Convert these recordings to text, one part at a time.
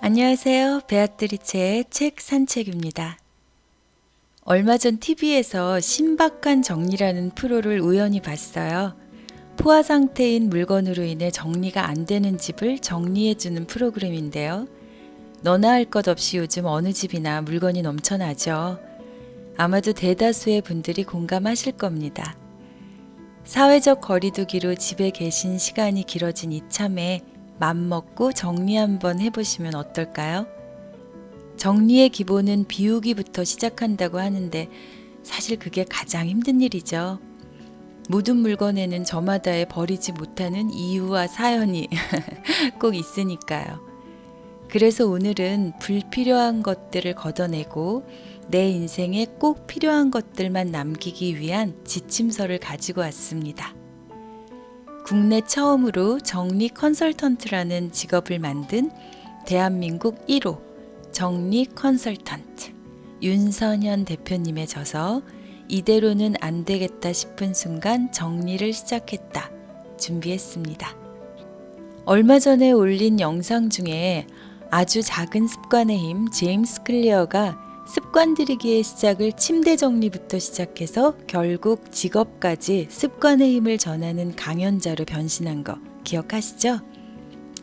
안녕하세요. 베아트리체의 책 산책입니다. 얼마 전 TV에서 신박한 정리라는 프로를 우연히 봤어요. 포화 상태인 물건으로 인해 정리가 안 되는 집을 정리해주는 프로그램인데요. 너나 할 것 없이 요즘 어느 집이나 물건이 넘쳐나죠. 아마도 대다수의 분들이 공감하실 겁니다. 사회적 거리두기로 집에 계신 시간이 길어진 이참에 맘먹고 정리 한번 해보시면 어떨까요? 정리의 기본은 비우기부터 시작한다고 하는데 사실 그게 가장 힘든 일이죠. 모든 물건에는 저마다의 버리지 못하는 이유와 사연이 꼭 있으니까요. 그래서 오늘은 불필요한 것들을 걷어내고 내 인생에 꼭 필요한 것들만 남기기 위한 지침서를 가지고 왔습니다. 국내 처음으로 정리 컨설턴트라는 직업을 만든 대한민국 1호 정리 컨설턴트 윤선현 대표님의 저서 이대로는 안 되겠다 싶은 순간 정리를 시작했다 준비했습니다. 얼마 전에 올린 영상 중에 아주 작은 습관의 힘 제임스 클리어가 습관 들이기의 시작을 침대 정리부터 시작해서 결국 직업까지 습관의 힘을 전하는 강연자로 변신한 거 기억하시죠?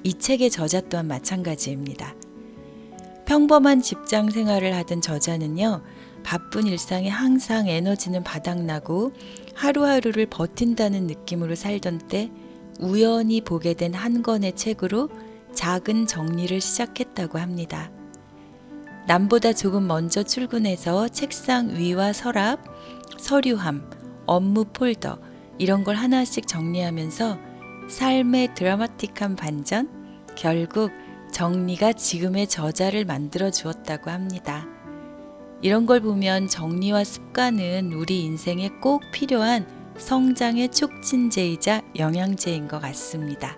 이 책의 저자 또한 마찬가지입니다. 평범한 직장 생활을 하던 저자는요, 바쁜 일상에 항상 에너지는 바닥나고 하루하루를 버틴다는 느낌으로 살던 때 우연히 보게 된 한 권의 책으로 작은 정리를 시작했다고 합니다. 남보다 조금 먼저 출근해서 책상 위와 서랍, 서류함, 업무 폴더 이런 걸 하나씩 정리하면서 삶의 드라마틱한 반전, 결국 정리가 지금의 저자를 만들어 주었다고 합니다. 이런 걸 보면 정리와 습관은 우리 인생에 꼭 필요한 성장의 촉진제이자 영양제인 것 같습니다.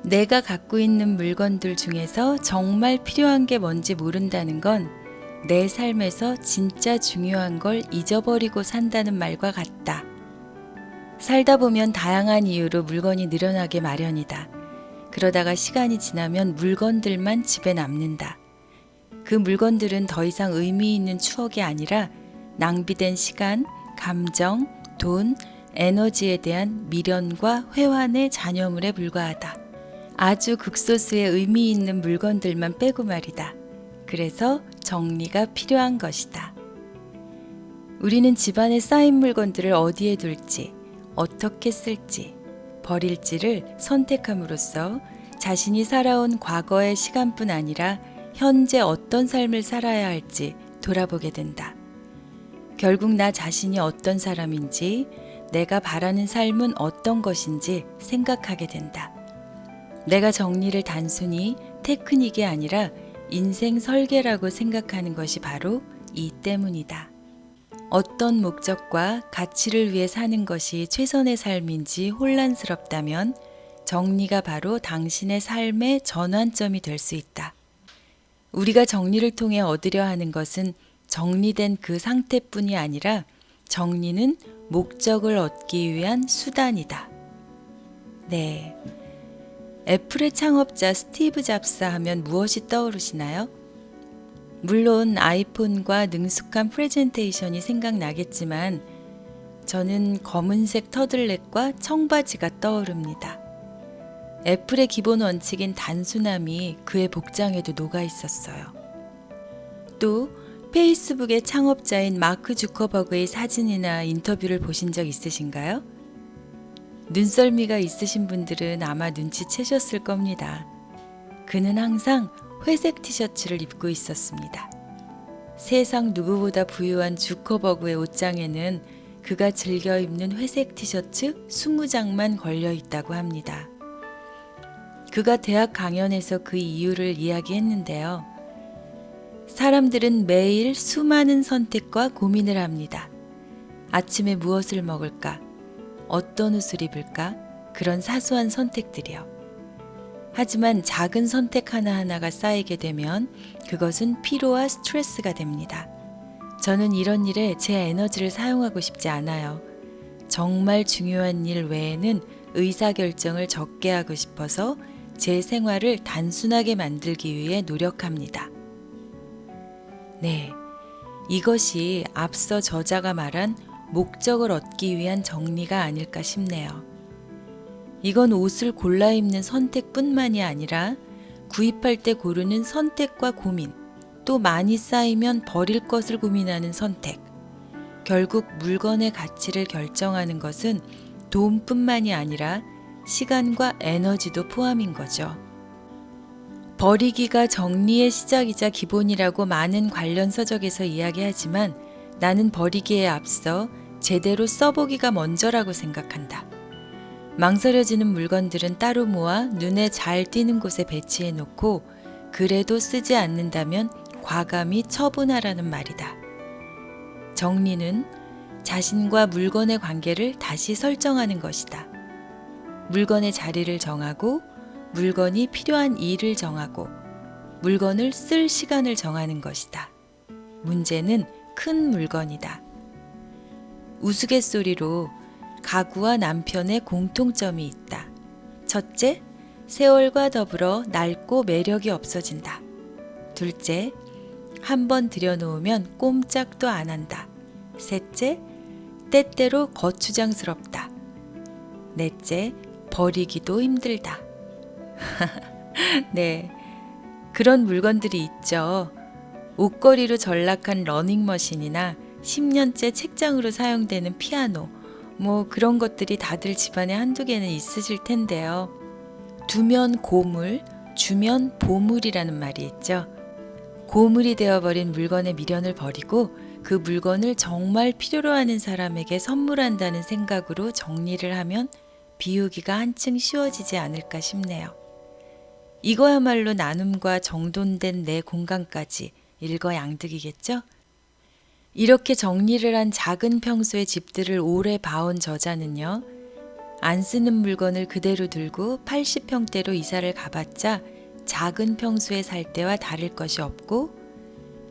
내가 갖고 있는 물건들 중에서 정말 필요한 게 뭔지 모른다는 건 내 삶에서 진짜 중요한 걸 잊어버리고 산다는 말과 같다. 살다 보면 다양한 이유로 물건이 늘어나게 마련이다. 그러다가 시간이 지나면 물건들만 집에 남는다. 그 물건들은 더 이상 의미 있는 추억이 아니라 낭비된 시간, 감정, 돈, 에너지에 대한 미련과 회환의 잔여물에 불과하다. 아주 극소수의 의미 있는 물건들만 빼고 말이다. 그래서 정리가 필요한 것이다. 우리는 집안에 쌓인 물건들을 어디에 둘지, 어떻게 쓸지, 버릴지를 선택함으로써 자신이 살아온 과거의 시간뿐 아니라 현재 어떤 삶을 살아야 할지 돌아보게 된다. 결국 나 자신이 어떤 사람인지, 내가 바라는 삶은 어떤 것인지 생각하게 된다. 내가 정리를 단순히 테크닉이 아니라 인생 설계라고 생각하는 것이 바로 이 때문이다. 어떤 목적과 가치를 위해 사는 것이 최선의 삶인지 혼란스럽다면 정리가 바로 당신의 삶의 전환점이 될 수 있다. 우리가 정리를 통해 얻으려 하는 것은 정리된 그 상태뿐이 아니라 정리는 목적을 얻기 위한 수단이다. 네. 애플의 창업자 스티브 잡스 하면 무엇이 떠오르시나요? 물론 아이폰과 능숙한 프레젠테이션이 생각나겠지만 저는 검은색 터들넥과 청바지가 떠오릅니다. 애플의 기본 원칙인 단순함이 그의 복장에도 녹아 있었어요. 또 페이스북의 창업자인 마크 주커버그의 사진이나 인터뷰를 보신 적 있으신가요? 눈썰미가 있으신 분들은 아마 눈치채셨을 겁니다. 그는 항상 회색 티셔츠를 입고 있었습니다. 세상 누구보다 부유한 주커버그의 옷장에는 그가 즐겨 입는 회색 티셔츠 20장만 걸려 있다고 합니다. 그가 대학 강연에서 그 이유를 이야기했는데요. 사람들은 매일 수많은 선택과 고민을 합니다. 아침에 무엇을 먹을까? 어떤 옷을 입을까? 그런 사소한 선택들이요. 하지만 작은 선택 하나하나가 쌓이게 되면 그것은 피로와 스트레스가 됩니다. 저는 이런 일에 제 에너지를 사용하고 싶지 않아요. 정말 중요한 일 외에는 의사결정을 적게 하고 싶어서 제 생활을 단순하게 만들기 위해 노력합니다. 네, 이것이 앞서 저자가 말한 목적을 얻기 위한 정리가 아닐까 싶네요. 이건 옷을 골라 입는 선택뿐만이 아니라 구입할 때 고르는 선택과 고민, 또 많이 쌓이면 버릴 것을 고민하는 선택, 결국 물건의 가치를 결정하는 것은 돈뿐만이 아니라 시간과 에너지도 포함인 거죠. 버리기가 정리의 시작이자 기본이라고 많은 관련 서적에서 이야기하지만 나는 버리기에 앞서 제대로 써보기가 먼저라고 생각한다. 망설여지는 물건들은 따로 모아 눈에 잘 띄는 곳에 배치해 놓고 그래도 쓰지 않는다면 과감히 처분하라는 말이다. 정리는 자신과 물건의 관계를 다시 설정하는 것이다. 물건의 자리를 정하고 물건이 필요한 일을 정하고 물건을 쓸 시간을 정하는 것이다. 문제는 큰 물건이다. 우스갯소리로 가구와 남편의 공통점이 있다. 첫째, 세월과 더불어 낡고 매력이 없어진다. 둘째, 한번 들여놓으면 꼼짝도 안 한다. 셋째, 때때로 거추장스럽다. 넷째, 버리기도 힘들다. 네, 그런 물건들이 있죠. 옷걸이로 전락한 러닝머신이나 10년째 책장으로 사용되는 피아노, 그런 것들이 다들 집안에 한두 개는 있으실 텐데요. 두면 고물, 주면 보물이라는 말이 있죠. 고물이 되어버린 물건의 미련을 버리고 그 물건을 정말 필요로 하는 사람에게 선물한다는 생각으로 정리를 하면 비우기가 한층 쉬워지지 않을까 싶네요. 이거야말로 나눔과 정돈된 내 공간까지 일거양득이겠죠? 이렇게 정리를 한 작은 평소의 집들을 오래 봐온 저자는요, 안 쓰는 물건을 그대로 들고 80평대로 이사를 가봤자 작은 평소에 살 때와 다를 것이 없고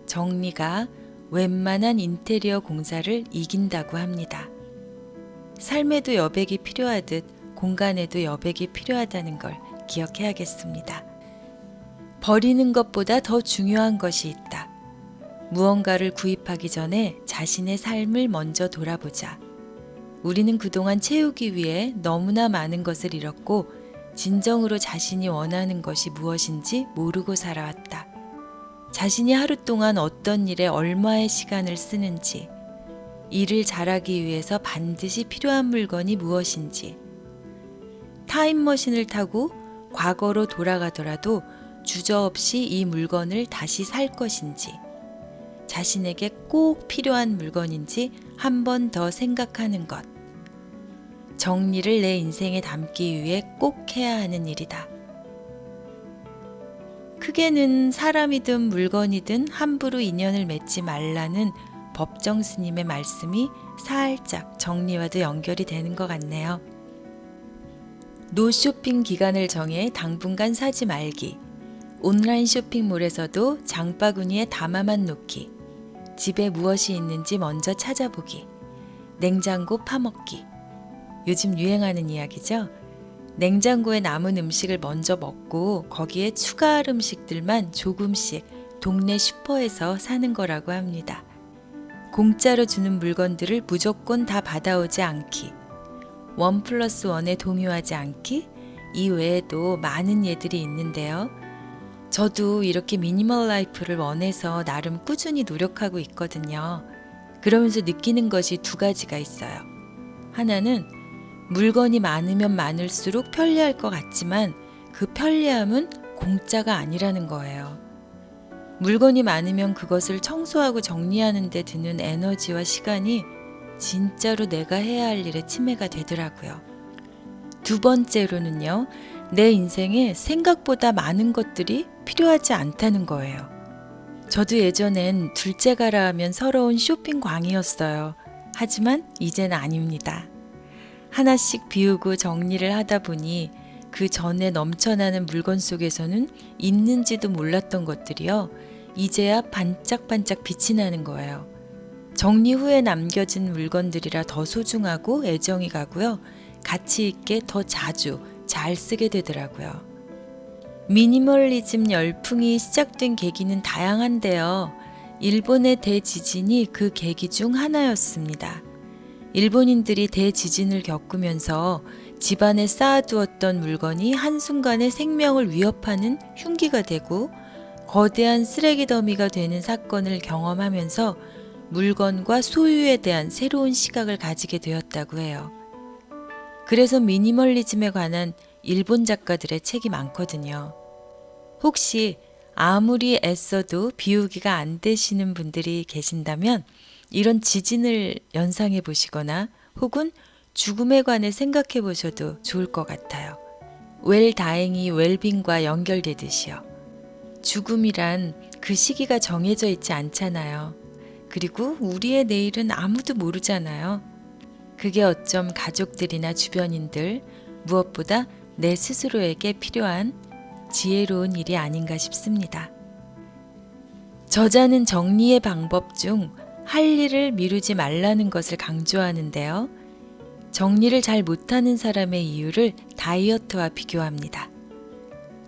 정리가 웬만한 인테리어 공사를 이긴다고 합니다. 삶에도 여백이 필요하듯 공간에도 여백이 필요하다는 걸 기억해야겠습니다. 버리는 것보다 더 중요한 것이 있다. 무언가를 구입하기 전에 자신의 삶을 먼저 돌아보자. 우리는 그동안 채우기 위해 너무나 많은 것을 잃었고 진정으로 자신이 원하는 것이 무엇인지 모르고 살아왔다. 자신이 하루 동안 어떤 일에 얼마의 시간을 쓰는지, 일을 잘하기 위해서 반드시 필요한 물건이 무엇인지, 타임머신을 타고 과거로 돌아가더라도 주저없이 이 물건을 다시 살 것인지, 자신에게 꼭 필요한 물건인지 한 번 더 생각하는 것. 정리를 내 인생에 담기 위해 꼭 해야 하는 일이다. 크게는 사람이든 물건이든 함부로 인연을 맺지 말라는 법정 스님의 말씀이 살짝 정리와도 연결이 되는 것 같네요. 노쇼핑 기간을 정해 당분간 사지 말기. 온라인 쇼핑몰에서도 장바구니에 담아만 놓기. 집에 무엇이 있는지 먼저 찾아보기. 냉장고 파먹기. 요즘 유행하는 이야기죠. 냉장고에 남은 음식을 먼저 먹고 거기에 추가할 음식들만 조금씩 동네 슈퍼에서 사는 거라고 합니다. 공짜로 주는 물건들을 무조건 다 받아오지 않기. 1+1에 동요하지 않기. 이 외에도 많은 예들이 있는데요. 저도 이렇게 미니멀 라이프를 원해서 나름 꾸준히 노력하고 있거든요. 그러면서 느끼는 것이 두 가지가 있어요. 하나는 물건이 많으면 많을수록 편리할 것 같지만 그 편리함은 공짜가 아니라는 거예요. 물건이 많으면 그것을 청소하고 정리하는 데 드는 에너지와 시간이 진짜로 내가 해야 할 일에 침해가 되더라고요. 두 번째로는요, 내 인생에 생각보다 많은 것들이 필요하지 않다는 거예요. 저도 예전엔 둘째가라 하면 서러운 쇼핑광이었어요. 하지만 이제는 아닙니다. 하나씩 비우고 정리를 하다 보니 그 전에 넘쳐나는 물건 속에서는 있는지도 몰랐던 것들이요, 이제야 반짝반짝 빛이 나는 거예요. 정리 후에 남겨진 물건들이라 더 소중하고 애정이 가고요, 가치 있게 더 자주 잘 쓰게 되더라고요. 미니멀리즘 열풍이 시작된 계기는 다양한데요. 일본의 대지진이 그 계기 중 하나였습니다. 일본인들이 대지진을 겪으면서 집안에 쌓아두었던 물건이 한순간에 생명을 위협하는 흉기가 되고 거대한 쓰레기 더미가 되는 사건을 경험하면서 물건과 소유에 대한 새로운 시각을 가지게 되었다고 해요. 그래서 미니멀리즘에 관한 일본 작가들의 책이 많거든요. 혹시 아무리 애써도 비우기가 안 되시는 분들이 계신다면 이런 지진을 연상해 보시거나 혹은 죽음에 관해 생각해 보셔도 좋을 것 같아요. 웰다잉이 웰빙과 연결되듯이요. 죽음이란 그 시기가 정해져 있지 않잖아요. 그리고 우리의 내일은 아무도 모르잖아요. 그게 어쩜 가족들이나 주변인들, 무엇보다 내 스스로에게 필요한 지혜로운 일이 아닌가 싶습니다. 저자는 정리의 방법 중 할 일을 미루지 말라는 것을 강조하는데요. 정리를 잘 못하는 사람의 이유를 다이어트와 비교합니다.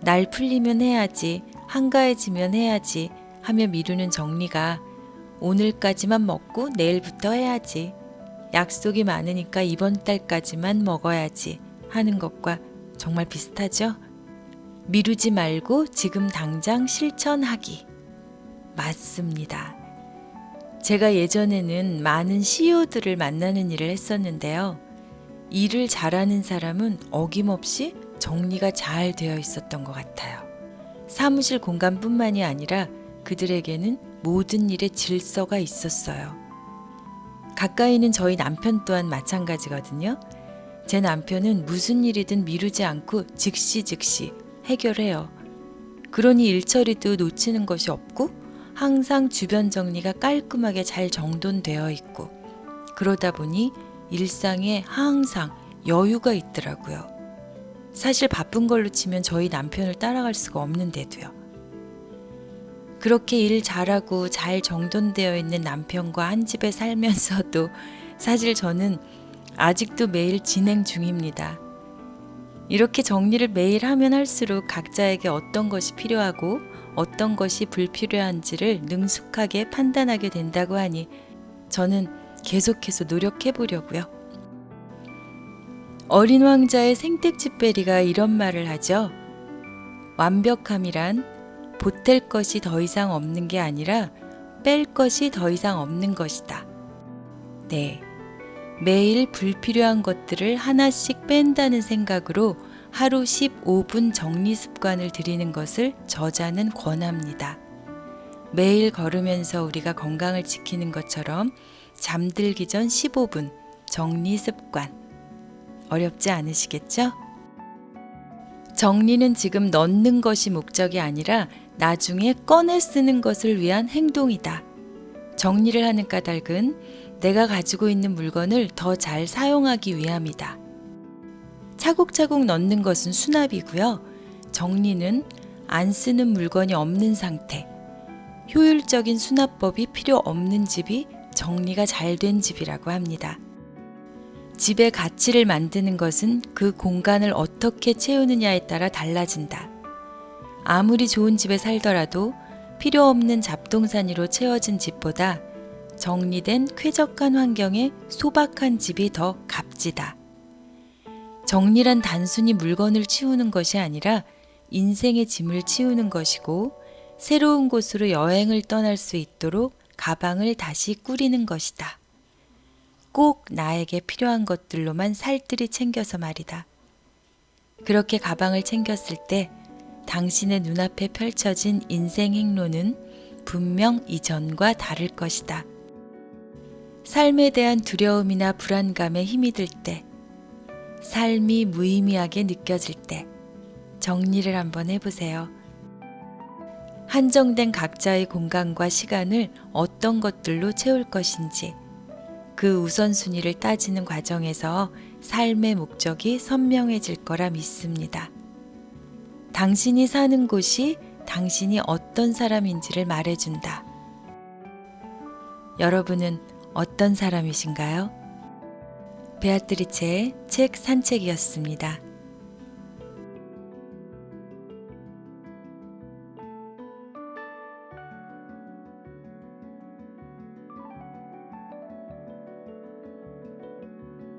날 풀리면 해야지, 한가해지면 해야지 하며 미루는 정리가 오늘까지만 먹고 내일부터 해야지, 약속이 많으니까 이번 달까지만 먹어야지 하는 것과 정말 비슷하죠? 미루지 말고 지금 당장 실천하기. 맞습니다. 제가 예전에는 많은 CEO들을 만나는 일을 했었는데요. 일을 잘하는 사람은 어김없이 정리가 잘 되어 있었던 것 같아요. 사무실 공간뿐만이 아니라 그들에게는 모든 일에 질서가 있었어요. 가까이 있는 저희 남편 또한 마찬가지거든요. 제 남편은 무슨 일이든 미루지 않고 즉시 해결해요. 그러니 일처리도 놓치는 것이 없고 항상 주변 정리가 깔끔하게 잘 정돈되어 있고 그러다 보니 일상에 항상 여유가 있더라고요. 사실 바쁜 걸로 치면 저희 남편을 따라갈 수가 없는데도요. 그렇게 일 잘하고 잘 정돈되어 있는 남편과 한 집에 살면서도 사실 저는 아직도 매일 진행 중입니다. 이렇게 정리를 매일 하면 할수록 각자에게 어떤 것이 필요하고 어떤 것이 불필요한지를 능숙하게 판단하게 된다고 하니 저는 계속해서 노력해 보려고요. 어린 왕자의 생텍쥐페리가 이런 말을 하죠. 완벽함이란 보탤 것이 더 이상 없는 게 아니라 뺄 것이 더 이상 없는 것이다. 네. 매일 불필요한 것들을 하나씩 뺀다는 생각으로 하루 15분 정리 습관을 들이는 것을 저자는 권합니다. 매일 걸으면서 우리가 건강을 지키는 것처럼 잠들기 전 15분 정리 습관. 어렵지 않으시겠죠? 정리는 지금 넣는 것이 목적이 아니라 나중에 꺼내 쓰는 것을 위한 행동이다. 정리를 하는 까닭은 내가 가지고 있는 물건을 더 잘 사용하기 위함이다. 차곡차곡 넣는 것은 수납이고요. 정리는 안 쓰는 물건이 없는 상태. 효율적인 수납법이 필요 없는 집이 정리가 잘 된 집이라고 합니다. 집의 가치를 만드는 것은 그 공간을 어떻게 채우느냐에 따라 달라진다. 아무리 좋은 집에 살더라도 필요 없는 잡동사니로 채워진 집보다 정리된 쾌적한 환경에 소박한 집이 더 값지다. 정리란 단순히 물건을 치우는 것이 아니라 인생의 짐을 치우는 것이고 새로운 곳으로 여행을 떠날 수 있도록 가방을 다시 꾸리는 것이다. 꼭 나에게 필요한 것들로만 살뜰히 챙겨서 말이다. 그렇게 가방을 챙겼을 때 당신의 눈앞에 펼쳐진 인생 행로는 분명 이전과 다를 것이다. 삶에 대한 두려움이나 불안감에 힘이 들 때, 삶이 무의미하게 느껴질 때 정리를 한번 해보세요. 한정된 각자의 공간과 시간을 어떤 것들로 채울 것인지 그 우선순위를 따지는 과정에서 삶의 목적이 선명해질 거라 믿습니다. 당신이 사는 곳이 당신이 어떤 사람인지를 말해준다. 여러분은 어떤 사람이신가요? 베아트리체의 책 산책이었습니다.